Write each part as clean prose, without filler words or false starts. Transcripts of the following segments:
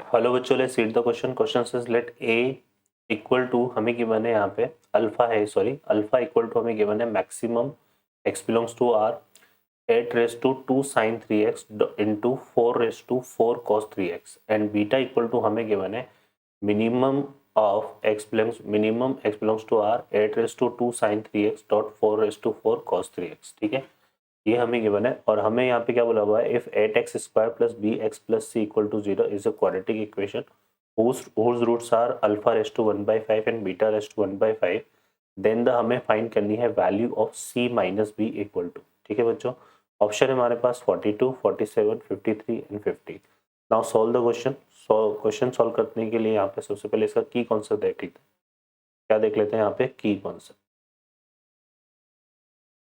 Hello बच्चों, let's read the question. Question says let a equal to, हमें given है यहाँ पे अल्फा है, सॉरी अल्फा इक्वल टू हमें गिवन है maximum x belongs to r 8 raise to 2 sin 3x into 4 raise to 4 cos 3x and beta equal to हमें given है minimum of x belongs to r 8 raise to 2 sin 3x dot 4 raise to 4 cos 3x। ठीक है, ये हमें given है और हमें यहाँ पे क्या बोला हुआ है, if 8x square plus bx plus c equal to 0 is a quadratic equation whose roots are alpha raised to 1/5 and beta raised to 1/5, then the हमें फाइंड करनी है value of c minus b equal to. ठीक है बच्चों, option है हमारे पास 42, 47, 53 and 50। Now solve the question. Question solve करने के लिए यहाँ पे सबसे पहले इसका की कॉन्सेप्ट देख लेते हैं। क्या देख लेते हैं यहाँ पे की कॉन्सेप्ट।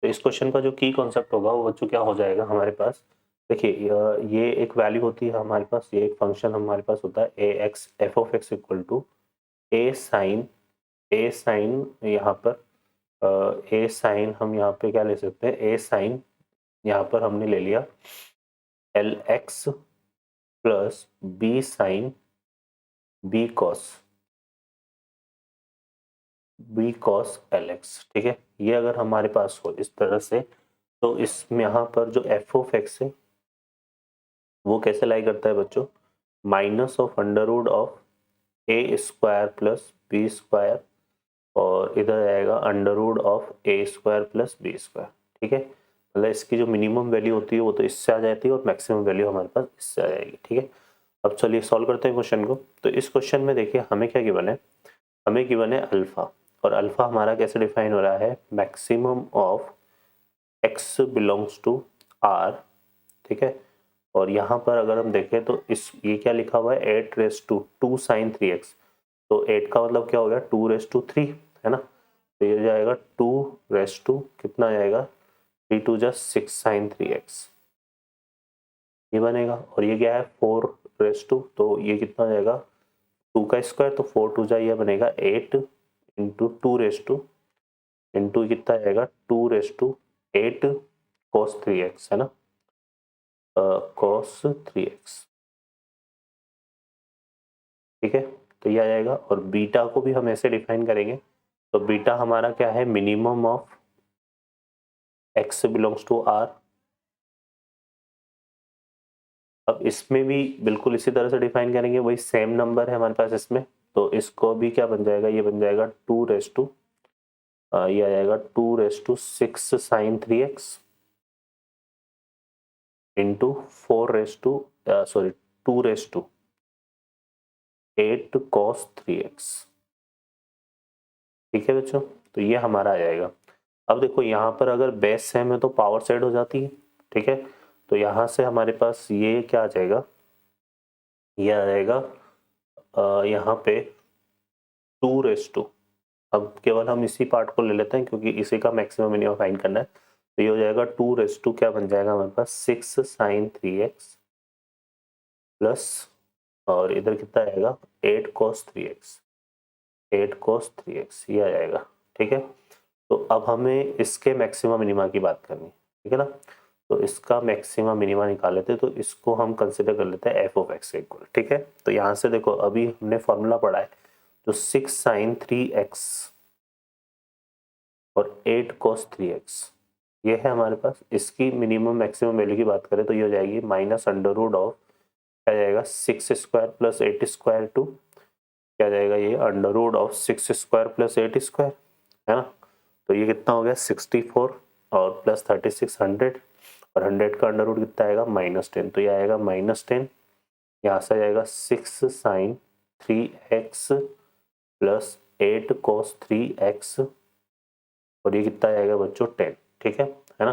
तो इस क्वेश्चन का जो की कॉन्सेप्ट होगा वो बच्चों क्या हो जाएगा हमारे पास, देखिए ये एक वैल्यू होती है हमारे पास, ये एक फंक्शन हमारे पास होता है a x f of x equal to a sine यहाँ पर ए साइन हम यहाँ पे क्या ले सकते हैं, ए साइन यहाँ पर हमने ले लिया l x plus b sine b cos l x. ठीक है, ये अगर हमारे पास हो इस तरह से, तो इसमें यहाँ पर जो एफ ऑफ एक्स है वो कैसे लाई करता है बच्चों, minus of under root of a square plus b square और इधर आएगा under root of a square plus b square. ठीक है, मतलब इसकी जो मिनिमम वैल्यू होती है वो तो इससे आ जाती है और मैक्सिमम वैल्यू हमारे पास इससे आ जाएगी। ठीक है, अब चलिए सॉल्व करते हैं क्वेश्चन को। तो इस क्वेश्चन में देखिए हमें क्या गिवन है, हमें गिवन है अल्फा, और अल्फा हमारा कैसे डिफाइन हो रहा है, maximum of x belongs to r. ठीक है, और यहाँ पर अगर हम देखें तो इस ये क्या लिखा हुआ है 8 रेस टू 2 साइन 3x, तो 8 का मतलब क्या हो गया 2 रेस टू 3 है ना, तो ये जाएगा 2 रेस टू कितना जाएगा 3 टू जा 6 साइन 3x ये बनेगा, और ये क्या है 4 रेस टू, तो ये कितना जाएगा 2 का स्क्वायर, तो 4 टू जा ये बनेगा 8 इंटू 2 रेस टू इंटू कितना जाएगा 2 रेस टू 8 cos 3x है ना, cos 3x। ठीक है, तो ये आ जाएगा, और बीटा को भी हम ऐसे डिफाइन करेंगे, तो बीटा हमारा क्या है, minimum of x belongs to r। अब इसमें भी बिल्कुल इसी तरह से डिफाइन करेंगे, वही सेम नंबर है हमारे पास इसमें, तो इसको भी क्या बन जाएगा, ये बन जाएगा 2 रेस टू ये आ जाएगा 2 raise to 6 sine 3x into 4 raise to sorry 2 raise to 8 cos 3x। ठीक है बच्चों, तो ये हमारा आ जाएगा। अब देखो यहाँ पर अगर बेस सेम है तो पावर साइड हो जाती है। ठीक है, तो यहाँ से हमारे पास ये क्या आ जाएगा, ये आ जाएगा यहाँ पे 2 रेस टू, अब केवल हम इसी पार्ट को ले लेते हैं क्योंकि इसी का मैक्सिमम मिनिमम फाइंड करना है, तो ये हो जाएगा 2 रेस टू क्या बन जाएगा हमारे पास 6 साइन 3x प्लस, और इधर कितना आएगा 8 cos 3x ये आ जाएगा। ठीक है, तो अब हमें इसके मैक्सिमम मिनिमा की बात करनी है। ठीक है ना, तो इसका मैक्सिमम मिनिमा निकाल लेते हैं, तो इसको हम कंसिडर कर लेते हैं एफ ऑफ एक्स इक्वल। ठीक है, तो यहाँ से देखो अभी हमने फॉर्मूला पढ़ा है, तो 6 साइन 3x और 8 cos 3x ये है हमारे पास। इसकी मिनिमम मैक्सिमम वैल्यू की बात करें तो ये हो जाएगी माइनस अंडर रूट ऑफ क्या जाएगा 6 स्क्वायर प्लस 8 स्क्वायर टू क्या जाएगा, ये under root of 6 square plus 8 square है ना, तो ये कितना हो गया 64 और प्लस 36 100, और 100 का अंडर रूट कितना आएगा -10, तो ये आएगा -10, यहाँ से जाएगा 6 sine 3x plus 8 cos 3x और ये कितना आएगा बच्चों 10। ठीक है ना,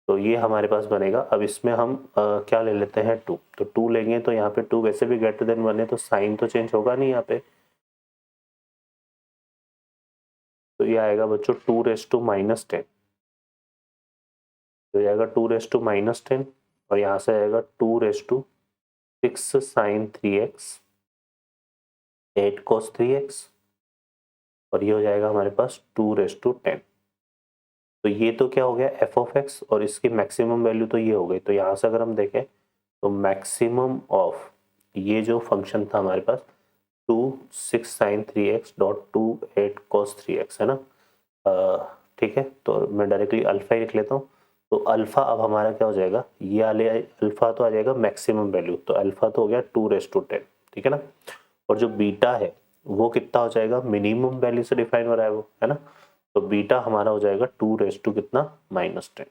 तो ये हमारे पास बनेगा। अब इसमें हम क्या ले लेते हैं 2, तो 2 लेंगे, तो यहाँ पे 2 वैसे भी ग्रेटर देन 1 है, तो साइन तो चेंज होगा नहीं यहाँ पे, तो ये आएगा बच्चों 2 रेस टू -10, तो आएगा 2 रेस टू -10 और यहाँ से आएगा 2 raise to 6 sine 3x 8 cos 3x और ये हो जाएगा हमारे पास 2 रेस टू 10। तो ये तो क्या हो गया एफ ऑफ एक्स, और इसकी मैक्सिमम वैल्यू तो ये हो गई, तो यहाँ से अगर हम देखें तो मैक्सिमम ऑफ ये जो फंक्शन था हमारे पास 2 6 sin 3x dot 2 8 cos 3x है ना। ठीक है, तो मैं डायरेक्टली अल्फा ही लिख लेता हूँ। तो अल्फा अब हमारा क्या हो जाएगा, ये वाले अल्फा तो आ जाएगा मैक्सिमम वैल्यू, तो अल्फा तो हो गया 2⁻10, ठीक है ना। और जो बीटा है वो कितना हो जाएगा, मिनिमम वैल्यू से डिफाइन हो रहा है वो, है ना। तो बीटा हमारा हो जाएगा 2 कितना -10,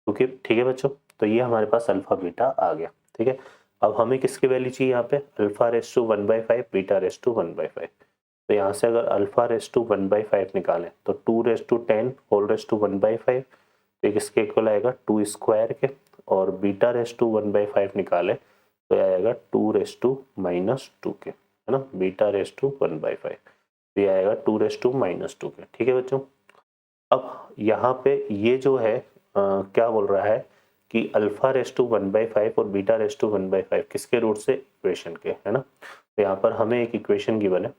क्योंकि ठीक है बच्चों। तो ये हमारे पास अल्फा बीटा आ गया, ठीक है। अब हमें किसकी वैल्यू चाहिए यहाँ पे, alpha raise to 1/5 beta raise to 1/5। तो यहाँ से अगर अल्फा रेस टू 1/5 निकालें तो 2⁻10 होल रेस टू 1/5, तो किसके इक्वल आएगा 2 स्क्वायर के। और बीटा रेस टू 1/5 निकाले तो आएगा 2⁻2 के, है ना। बीटा रेस टू 1/5 तो ये आएगा 2⁻2 के, ठीक है बच्चों। अब यहाँ पे ये जो है क्या बोल रहा है कि अल्फा रेस टू 1/5 और बीटा रेस टू 1/5 किसके रूट से, इक्वेशन के, है ना। तो यहाँ पर हमें एक इक्वेशन गिवन है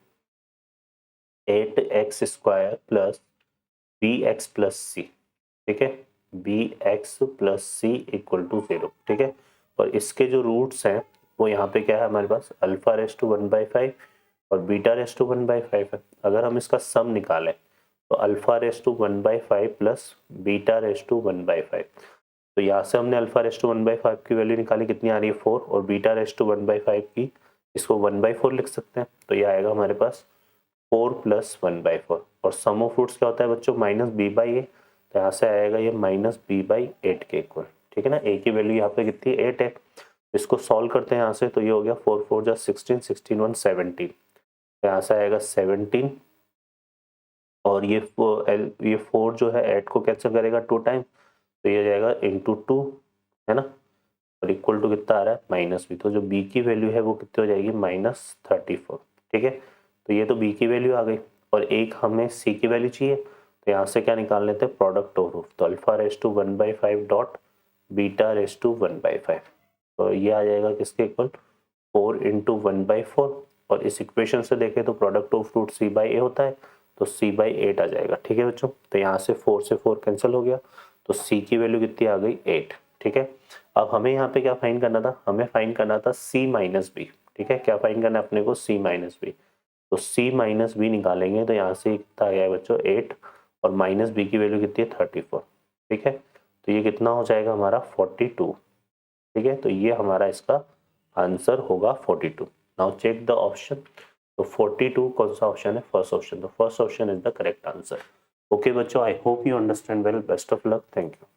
8x square plus bx plus c, ठीक है, bx plus c equal to 0, ठीक है। और इसके जो रूट्स हैं वो यहाँ पे क्या है हमारे पास, अल्फा रेस टू 1/5 और बीटा रेस टू 1/5 है। अगर हम इसका सम निकालें तो alpha raise to 1/5 plus beta raise to 1/5, तो यहाँ से हमने अल्फा रेस टू 1/5 की वैल्यू निकाली, कितनी आ रही है 4, और बीटा रेस टू 1/5 की, इसको 1/4 लिख सकते हैं। तो ये आएगा हमारे पास 4 + 1/4, और सम ऑफ रूट्स क्या होता है बच्चों, -b/a, तो यहाँ से आएगा ये -b/8 के इक्वल, ठीक है ना। a की वैल्यू यहाँ पे कितनी 8 है, इसको सॉल्व करते हैं यहाँ से, तो ये हो गया 4 4 जा 16, 16 1 17, यहाँ से आएगा 17, और ये 4 जो है 8 को कैंसिल करेगा 2 टाइम, तो ये जाएगा इंटू 2, है ना। और इक्वल टू कितना आ रहा है -b, तो जो b की वैल्यू है वो कितनी हो जाएगी -34, ठीक है। तो ये तो b की वैल्यू आ गई, और एक हमें c की वैल्यू चाहिए, तो यहाँ से क्या निकाल लेते हैं, प्रोडक्ट ऑफ रूट, तो alpha raise to 1/5 dot beta raise to 1/5, तो ये आ जाएगा किसके इक्वल 4 × 1/4, और इस इक्वेशन से देखें तो प्रोडक्ट ऑफ रूट c/a होता है, तो c/8 आ जाएगा, ठीक है बच्चों। तो यहाँ से 4 से 4 कैंसिल हो गया, तो c की वैल्यू कितनी आ गई 8, ठीक है। अब हमें यहाँ पे क्या फाइंड करना था, हमें फाइंड करना था c माइनस बी, ठीक है। क्या फाइंड करना है अपने को, c माइनस बी, तो c माइनस बी निकालेंगे तो यहाँ से कितना आ गया बच्चों 8, और माइनस बी की वैल्यू कितनी है 34, ठीक है। तो ये कितना हो जाएगा हमारा 42, ठीक है। तो ये हमारा इसका आंसर होगा 42। नाउ चेक द ऑप्शन, तो 42 कौन सा ऑप्शन है, फर्स्ट ऑप्शन, तो first option is the correct answer. Okay बच्चों, I hope you understand well, best of luck, thank you.